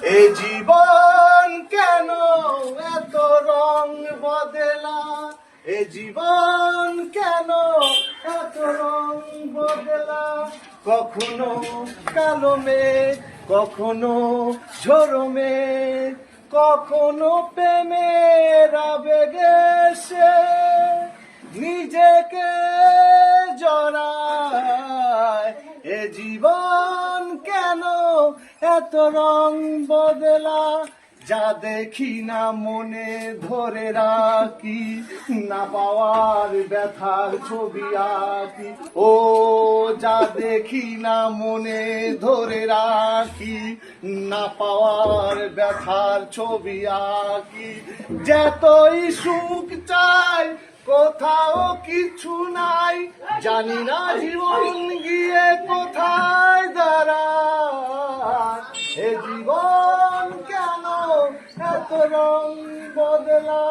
এ জীবন কেন এত রং বদলা, এ জীবন কেন এত রং বদলা, কখনো কালো মেঘ, কখনো ঝোড়ো মেঘ, কখনো প্রেমের আবেগে সে নিজেকে জড়ায়। এ জীবন কেন এত রং বদলা, যা দেখি না মনে ধরে রাখি, না পাওয়ার ব্যথার ছবি আঁকি। ও যা দেখি না মনে ধরে রাখি, না পাওয়ার ব্যথার ছবি আঁকি। যতই সুখ চাই কোথাও কিছু নাই, জানি না জীবন গিয়ে কোথায় দাঁড়ায়। এ জীবন কেন এত রং বদলা।